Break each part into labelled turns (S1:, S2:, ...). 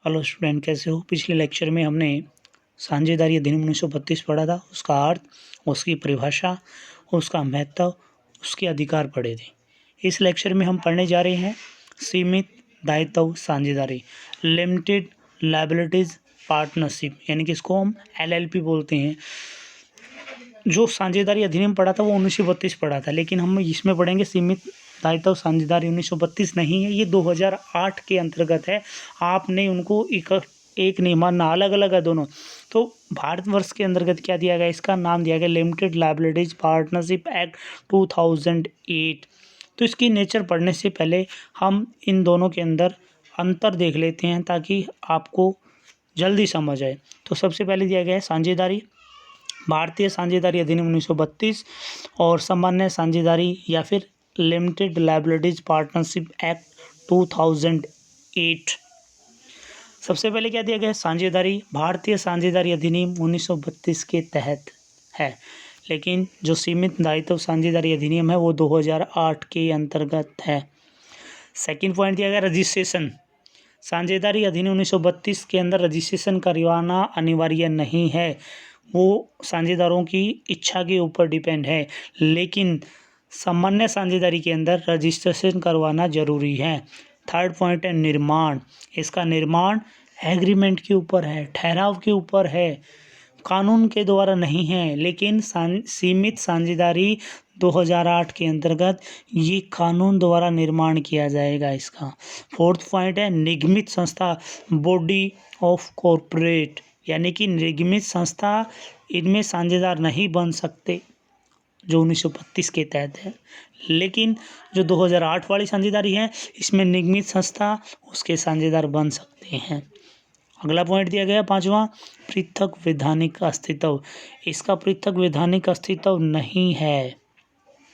S1: Hello student, कैसे हो। पिछले लेक्चर में हमने साझेदारी अधिनियम 1932 पढ़ा था, उसका अर्थ, उसकी परिभाषा, उसका महत्व, उसके अधिकार पढ़े थे। इस लेक्चर में हम पढ़ने जा रहे हैं सीमित दायित्व साझेदारी, लिमिटेड लायबिलिटीज पार्टनरशिप, यानी कि इसको हम LLP बोलते हैं। जो साझेदारी अधिनियम पढ़ा था वो 1932 पढ़ा था, लेकिन हम इसमें पढ़ेंगे सीमित दायित्व साझेदारी 1932 नहीं है, ये 2008 के अंतर्गत है। आपने उनको एक नहीं मानना, अलग अलग है दोनों। तो भारतवर्ष के अंतर्गत क्या दिया गया, इसका नाम दिया गया लिमिटेड लायबिलिटीज पार्टनरशिप एक्ट 2008। तो इसकी नेचर पढ़ने से पहले हम इन दोनों के अंदर अंतर देख लेते हैं ताकि आपको जल्दी समझ आए। तो सबसे पहले दिया गया है साझेदारी, भारतीय साझेदारी अधिनियम 1932 और सामान्य साझेदारी या फिर लिमिटेड लायबिलिटीज पार्टनरशिप एक्ट 2008। सबसे पहले क्या दिया गया है, साझेदारी। भारतीय साझेदारी अधिनियम 1932 के तहत है, लेकिन जो सीमित दायित्व साझेदारी अधिनियम है वो 2008 के अंतर्गत है। सेकंड पॉइंट दिया गया रजिस्ट्रेशन। साझेदारी अधिनियम 1932 के अंदर रजिस्ट्रेशन करवाना अनिवार्य नहीं है, वो साझेदारों की इच्छा के ऊपर डिपेंड है, लेकिन सामान्य साझेदारी के अंदर रजिस्ट्रेशन करवाना जरूरी है। थर्ड पॉइंट है निर्माण। इसका निर्माण एग्रीमेंट के ऊपर है, ठहराव के ऊपर है, कानून के द्वारा नहीं है, लेकिन सीमित साझेदारी 2008 के अंतर्गत ये कानून द्वारा निर्माण किया जाएगा इसका। फोर्थ पॉइंट है निगमित संस्था, बॉडी ऑफ कॉरपोरेट, यानी कि निगमित संस्था, इनमें साझेदार नहीं बन सकते जो 1932 के तहत है, लेकिन जो 2008 वाली साझेदारी है इसमें निगमित संस्था उसके साझेदार बन सकते हैं। अगला पॉइंट दिया गया पांचवा, पृथक वैधानिक अस्तित्व। इसका पृथक वैधानिक अस्तित्व नहीं है,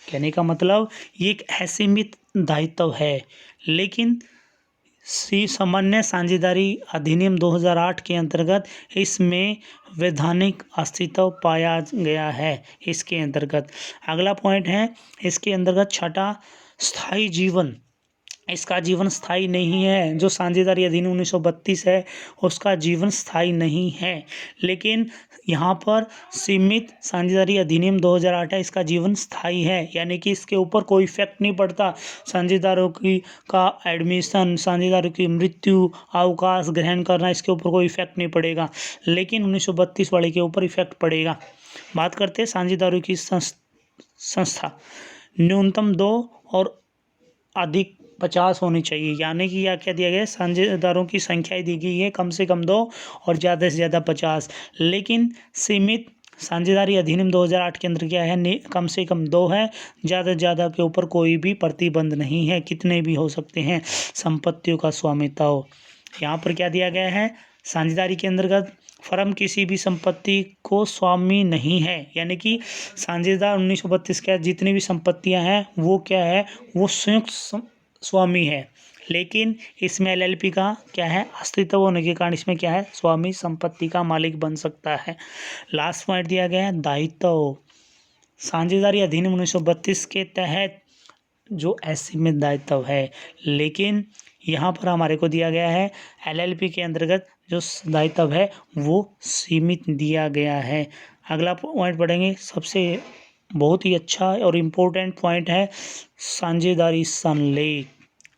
S1: कहने का मतलब ये एक असीमित दायित्व है, लेकिन सामान्य साझेदारी अधिनियम 2008 के अंतर्गत इसमें वैधानिक अस्तित्व पाया गया है इसके अंतर्गत। अगला पॉइंट है इसके अंतर्गत छठा, स्थायी जीवन। इसका जीवन स्थायी नहीं है। जो साझेदारी अधिनियम 1932 है उसका जीवन स्थायी नहीं है, लेकिन यहाँ पर सीमित साझेदारी अधिनियम 2008 है, इसका जीवन स्थायी है, यानी कि इसके ऊपर कोई इफेक्ट नहीं पड़ता। साझेदारों की का एडमिशन, साझेदारों की मृत्यु, अवकाश ग्रहण करना, इसके ऊपर कोई इफेक्ट नहीं पड़ेगा, लेकिन 1932 वाले के ऊपर इफेक्ट पड़ेगा। बात करते हैं साझेदारों की संस्था, न्यूनतम 2 और अधिक 50 होनी चाहिए, यानी कि यह क्या दिया गया है, साझेदारों की संख्या दी गई है कम से कम 2 और ज़्यादा से ज़्यादा 50। लेकिन सीमित साझेदारी अधिनियम 2008 के अंदर क्या है, कम से कम 2 है, ज़्यादा से ज़्यादा के ऊपर कोई भी प्रतिबंध नहीं है, कितने भी हो सकते हैं। संपत्तियों का स्वामित्व, यहाँ पर क्या दिया गया है, साझेदारी के अंतर्गत फर्म किसी भी संपत्ति को स्वामी नहीं है, यानी कि साझेदार 1932 के जितनी भी संपत्तियां हैं वो क्या है, वो संयुक्त स्वामी है, लेकिन इसमें LLP का क्या है, अस्तित्व होने के कारण इसमें क्या है, स्वामी संपत्ति का मालिक बन सकता है। लास्ट पॉइंट दिया गया है दायित्व। साझेदारी अधिनियम 1932 के तहत जो असीमित दायित्व है, लेकिन यहाँ पर हमारे को दिया गया है LLP के अंतर्गत जो दायित्व है वो सीमित दिया गया है। अगला पॉइंट पढ़ेंगे, सबसे बहुत ही अच्छा और इम्पोर्टेंट पॉइंट है साझेदारी संलेख,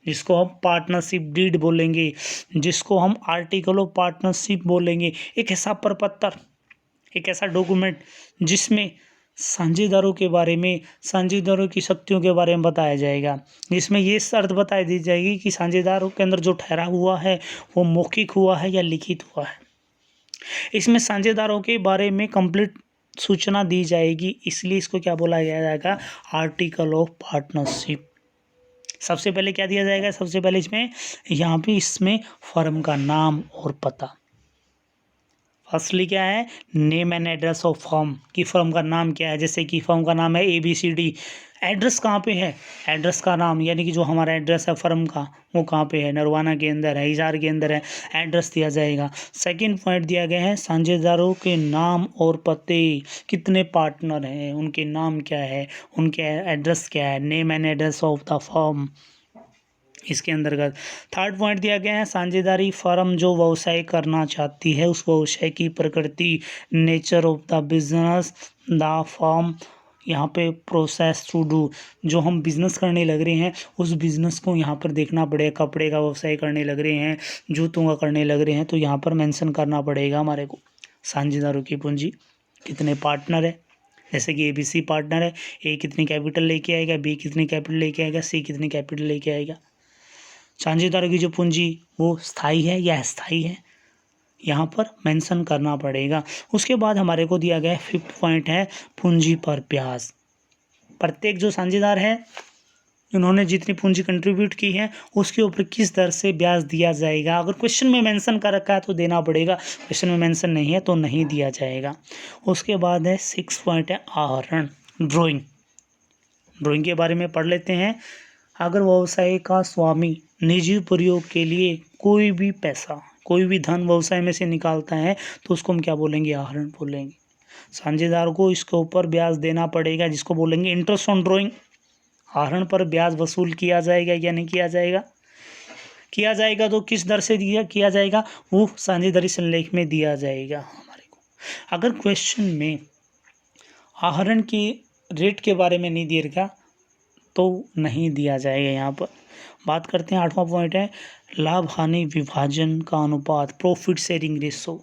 S1: जिसको हम पार्टनरशिप डीड बोलेंगे, जिसको हम आर्टिकल ऑफ पार्टनरशिप बोलेंगे। एक ऐसा प्रपत्र, एक ऐसा डॉक्यूमेंट जिसमें साझेदारों के बारे में, साझेदारों की शक्तियों के बारे में बताया जाएगा, जिसमें ये शर्त बताई दी जाएगी कि साझेदारों के अंदर जो ठहराव हुआ है वो मौखिक हुआ है या लिखित हुआ है। इसमें साझेदारों के बारे में कंप्लीट सूचना दी जाएगी, इसलिए इसको क्या बोला जाएगा, आर्टिकल ऑफ पार्टनरशिप। सबसे पहले क्या दिया जाएगा, सबसे पहले इसमें फर्म का नाम और पता। फर्स्टली क्या है, name and address of firm, की फर्म का नाम क्या है, जैसे कि फर्म का नाम है ABCD। एड्रेस कहाँ पे है, एड्रेस का नाम, यानी कि जो हमारा एड्रेस है फर्म का वो कहाँ पे है, नरवाना के अंदर है, हिसार के अंदर है, एड्रेस दिया जाएगा। सेकंड पॉइंट दिया गया है साझेदारों के नाम और पते, कितने पार्टनर हैं, उनके नाम क्या है, उनके एड्रेस क्या है, name and address of the firm. इसके अंतर्गत थर्ड पॉइंट दिया गया है, साझेदारी फर्म जो व्यवसाय करना चाहती है उस व्यवसाय की प्रकृति, nature of the business the firm, यहाँ पे प्रोसेस टू डू, जो हम बिजनेस करने लग रहे हैं उस बिजनेस को यहाँ पर देखना पड़ेगा। कपड़े का व्यवसाय करने लग रहे हैं, जूतों का करने लग रहे हैं, तो यहाँ पर मेंशन करना पड़ेगा हमारे को साझेदारों की पूंजी कितने पार्टनर है। जैसे कि ABC पार्टनर है, A कितनी कैपिटल लेके आएगा, B कितनी कैपिटल लेके आएगा, C कितनी कैपिटल लेके आएगा। साझेदारों की जो पूंजी वो स्थायी है या अस्थायी है, यहाँ पर मेंशन करना पड़ेगा। उसके बाद हमारे को दिया गया है 5th पॉइंट है पूंजी पर ब्याज। प्रत्येक जो साझेदार है उन्होंने जितनी पूंजी कंट्रीब्यूट की है उसके ऊपर किस दर से ब्याज दिया जाएगा। अगर क्वेश्चन में मेंशन कर रखा है तो देना पड़ेगा, क्वेश्चन में मेंशन नहीं है तो नहीं दिया जाएगा। उसके बाद है 6 पॉइंट है आहरण, ड्राइंग के बारे में पढ़ लेते हैं। अगर व्यवसाय का स्वामी निजी प्रयोग के लिए कोई भी पैसा, कोई भी धन व्यवसाय में से निकालता है तो उसको हम क्या बोलेंगे, आहरण बोलेंगे। साझेदार को इसके ऊपर ब्याज देना पड़ेगा जिसको बोलेंगे इंटरेस्ट ऑन ड्राइंग। आहरण पर ब्याज वसूल किया जाएगा या नहीं किया जाएगा, किया जाएगा तो किस दर से किया जाएगा, वो साझेदारी संलेख में दिया जाएगा हमारे को। अगर क्वेश्चन में आहरण की रेट के बारे में नहीं दिया गया तो नहीं दिया जाएगा। यहाँ पर बात करते हैं 8वां पॉइंट है लाभ हानि विभाजन का अनुपात, प्रॉफिट शेयरिंग रेशो।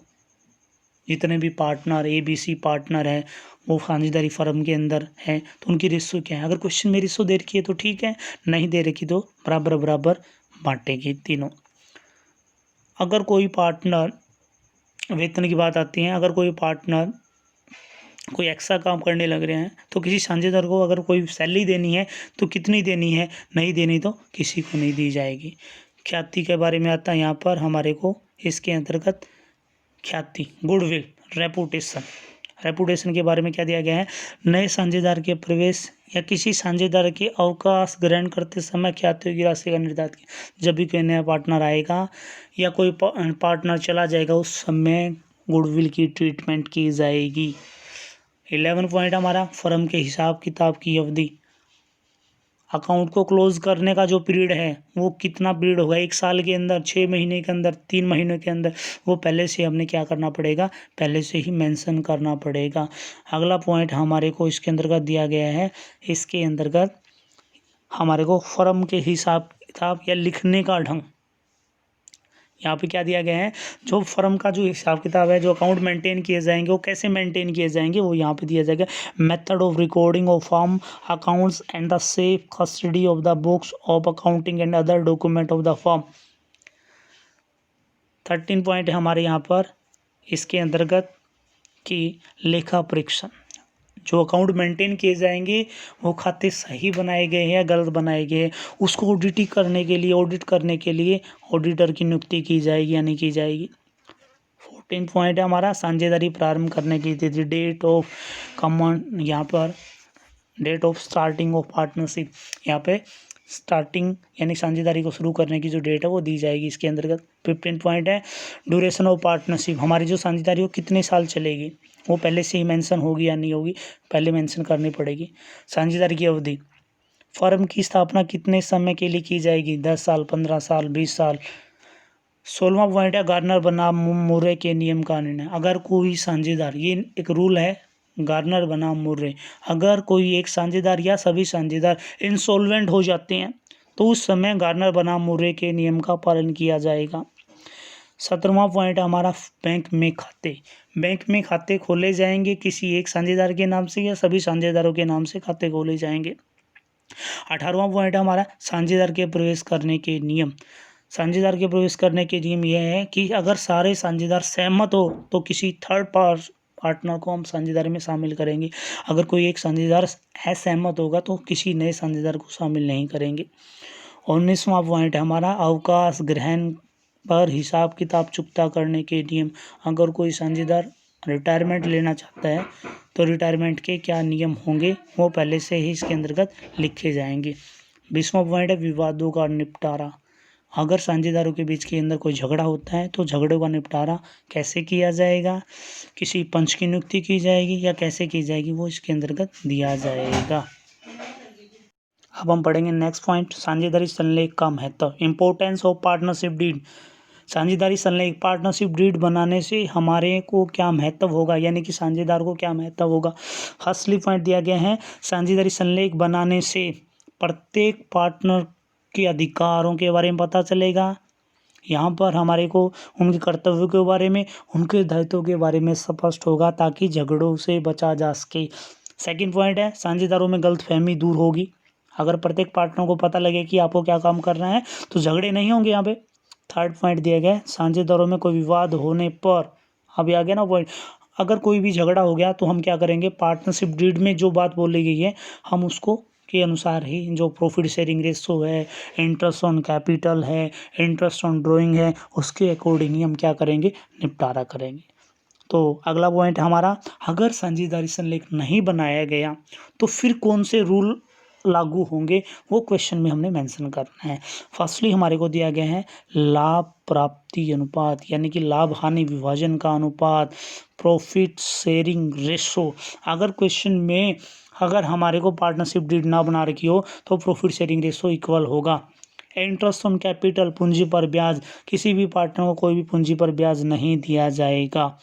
S1: जितने भी पार्टनर ABC पार्टनर है वो साझेदारी फर्म के अंदर है तो उनकी रेशो क्या है। अगर क्वेश्चन में रेशो दे रखी है तो ठीक है, नहीं दे रखी तो बराबर बराबर बांटेगी तीनों। अगर कोई पार्टनर, वेतन की बात आती है, अगर कोई पार्टनर कोई एक्स्ट्रा काम करने लग रहे हैं तो किसी साझेदार को अगर कोई सैलरी देनी है तो कितनी देनी है, नहीं देनी तो किसी को नहीं दी जाएगी। ख्याति के बारे में आता है यहाँ पर हमारे को, इसके अंतर्गत ख्याति, गुडविल, रेपुटेशन के बारे में क्या दिया गया है, नए साझेदार के प्रवेश या किसी साझेदार के अवकाश ग्रहण करते समय ख्यातियों की राशि का निर्धारित किया। जब भी कोई नया पार्टनर आएगा या कोई पार्टनर चला जाएगा उस समय गुडविल की ट्रीटमेंट की जाएगी। 11 पॉइंट हमारा फर्म के हिसाब किताब की अवधि, अकाउंट को क्लोज करने का जो पीरियड है वो कितना पीरियड होगा, 1 साल के अंदर, 6 महीने के अंदर, 3 महीने के अंदर, वो पहले से हमने क्या करना पड़ेगा, पहले से ही मेंशन करना पड़ेगा। अगला पॉइंट हमारे को इसके अंतर्गत दिया गया है, इसके अंतर्गत हमारे को फर्म के हिसाब किताब या लिखने का ढंग, यहाँ पे क्या दिया गया है, जो फर्म का जो हिसाब किताब है, जो अकाउंट मेंटेन किए जाएंगे वो कैसे मेंटेन किए जाएंगे वो यहाँ पे दिया जाएगा। Method of recording of firm accounts and the safe custody of the books of accounting and other document of the firm. 13 point है हमारे यहाँ पर, इसके अंतर्गत की लेखा परीक्षण, जो अकाउंट मेंटेन किए जाएंगे वो खाते सही बनाए गए हैं या गलत बनाए गए हैं, उसको ऑडिट करने के लिए ऑडिटर की नियुक्ति की जाएगी या नहीं की जाएगी। 14 पॉइंट है हमारा, साझेदारी प्रारंभ करने की तिथि, डेट ऑफ कॉमन, यहाँ पर date of starting of partnership, यहाँ पे स्टार्टिंग यानी साझेदारी को शुरू करने की जो डेट है वो दी जाएगी इसके अंतर्गत। 15 पॉइंट है ड्यूरेशन ऑफ पार्टनरशिप, हमारी जो साझेदारी वो कितने साल चलेगी वो पहले से ही मेंशन होगी या नहीं होगी, पहले मेंशन करनी पड़ेगी। साझेदारी की अवधि, फर्म की स्थापना कितने समय के लिए की जाएगी, 10 साल, 15 साल, 20 साल। 16वां पॉइंट है गार्नर बनाम मुर्रे के नियम का निर्णय। अगर कोई साझेदार, ये एक रूल है गार्नर बनाम मुर्रे, अगर कोई एक साझेदार या सभी साझेदार इंसॉल्वेंट हो जाते हैं तो उस समय गार्नर बनाम मुर्रे के नियम का पालन किया जाएगा। 17वां पॉइंट हमारा बैंक में खाते खोले जाएंगे किसी एक साझेदार के नाम से या सभी साझेदारों के नाम से खाते खोले जाएंगे। 18वां पॉइंट हमारा साझेदार के प्रवेश करने के नियम। साझेदार के प्रवेश करने के नियम यह है कि अगर सारे साझेदार सहमत हो तो किसी थर्ड पार्टनर को हम साझेदारी में शामिल करेंगे। अगर कोई एक साझेदार असहमत होगा तो किसी नए साझेदार को शामिल नहीं करेंगे। 19वां पॉइंट हमारा अवकाश ग्रहण पर हिसाब किताब चुकता करने के नियम। अगर कोई साझेदार रिटायरमेंट लेना चाहता है तो रिटायरमेंट के क्या नियम होंगे वो पहले से ही इसके अंतर्गत लिखे जाएंगे। 20वां पॉइंट है विवादों का निपटारा। अगर साझेदारों के बीच के अंदर कोई झगड़ा होता है तो झगड़ों का निपटारा कैसे किया जाएगा, किसी पंच की नियुक्ति की जाएगी या कैसे की जाएगी वो इसके अंतर्गत दिया जाएगा। अब हम पढ़ेंगे नेक्स्ट पॉइंट, साझेदारी संलेख का महत्व, इम्पोर्टेंस ऑफ पार्टनरशिप डीड। साझेदारी संलेख पार्टनरशिप डीड बनाने से हमारे को क्या महत्व होगा, यानी कि साझेदार को क्या महत्व होगा। फर्स्टली पॉइंट दिया गया है, साझेदारी संलेख बनाने से प्रत्येक पार्टनर के अधिकारों के बारे में पता चलेगा। यहाँ पर हमारे को उनके कर्तव्यों के बारे में, उनके दायित्वों के बारे में स्पष्ट होगा ताकि झगड़ों से बचा जा सके। सेकंड पॉइंट है, साझेदारों में गलतफहमी दूर होगी। अगर प्रत्येक पार्टनर को पता लगे कि आपको क्या काम करना है तो झगड़े नहीं होंगे यहाँ पे। थर्ड पॉइंट दिया गया है, साझेदारों में कोई विवाद होने पर, अभी आ गया ना पॉइंट, अगर कोई भी झगड़ा हो गया तो हम क्या करेंगे, पार्टनरशिप डीड में जो बात बोली गई है हम उसको के अनुसार ही, जो प्रॉफिट शेयरिंग रेशो है, इंटरेस्ट ऑन कैपिटल है, इंटरेस्ट ऑन ड्राइंग है, उसके अकॉर्डिंग ही हम क्या करेंगे, निपटारा करेंगे। तो अगला पॉइंट हमारा, अगर साझेदारी संलेख नहीं बनाया गया तो फिर कौन से रूल लागू होंगे, वो क्वेश्चन में हमने मेंशन करना है। फर्स्टली हमारे को दिया गया है लाभ प्राप्ति अनुपात, यानी कि लाभ हानि विभाजन का अनुपात, प्रॉफिट शेयरिंग रेशो। अगर क्वेश्चन में अगर हमारे को पार्टनरशिप डीड ना बना रखी हो तो प्रॉफिट शेयरिंग रेशो इक्वल होगा। इंटरेस्ट ऑन कैपिटल, पूंजी पर ब्याज, किसी भी पार्टनर को कोई भी पूंजी पर ब्याज नहीं दिया जाएगा।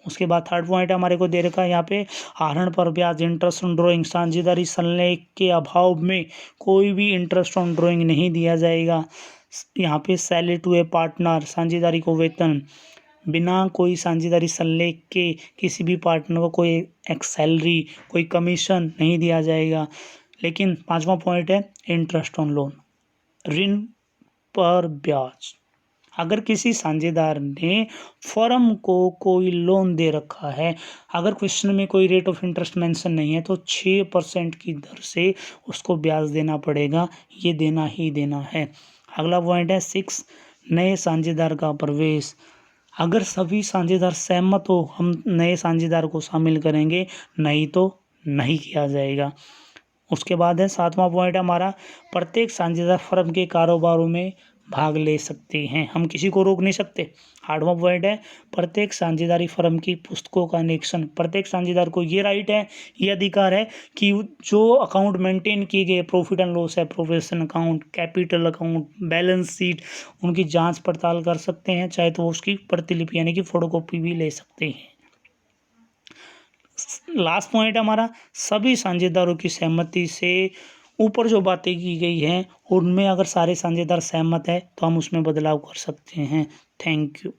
S1: उसके बाद थर्ड पॉइंट हमारे को दे रखा है यहाँ पे, आहरण पर ब्याज, इंटरेस्ट ऑन ड्राइंग, साझेदारी संलेख के अभाव में कोई भी इंटरेस्ट ऑन ड्राइंग नहीं दिया जाएगा। यहाँ पे सैलरी टू ए पार्टनर, साझेदारी को वेतन, बिना कोई साझेदारी संलेख के किसी भी पार्टनर को कोई एक सैलरी, कोई कमीशन नहीं दिया जाएगा। लेकिन पांचवा पॉइंट है इंटरेस्ट ऑन लोन, ऋण पर ब्याज। अगर किसी साझेदार ने फर्म को कोई लोन दे रखा है, अगर क्वेश्चन में कोई रेट ऑफ इंटरेस्ट मेंशन नहीं है तो 6% की दर से उसको ब्याज देना पड़ेगा, ये देना ही देना है। अगला पॉइंट है 6, नए साझेदार का प्रवेश। अगर सभी साझेदार सहमत हो हम नए साझेदार को शामिल करेंगे, नहीं तो नहीं किया जाएगा। उसके बाद है 7वां पॉइंट हमारा, प्रत्येक साझेदार फर्म के कारोबारों में भाग ले सकते हैं, हम किसी को रोक नहीं सकते। 8वां पॉइंट है, प्रत्येक साझेदारी फर्म की पुस्तकों का निरीक्षण। प्रत्येक साझेदार को ये राइट है, ये अधिकार है कि जो अकाउंट मेंटेन किए गए, प्रॉफिट एंड लॉस है, profession account, capital account, balance sheet, उनकी जांच पड़ताल कर सकते हैं, चाहे तो उसकी प्रतिलिपि यानी कि फोटोकॉपी भी ले सकते हैं। लास्ट पॉइंट हमारा, सभी साझेदारों की सहमति से ऊपर जो बातें की गई हैं उनमें अगर सारे साझेदार सहमत है तो हम उसमें बदलाव कर सकते हैं। Thank you.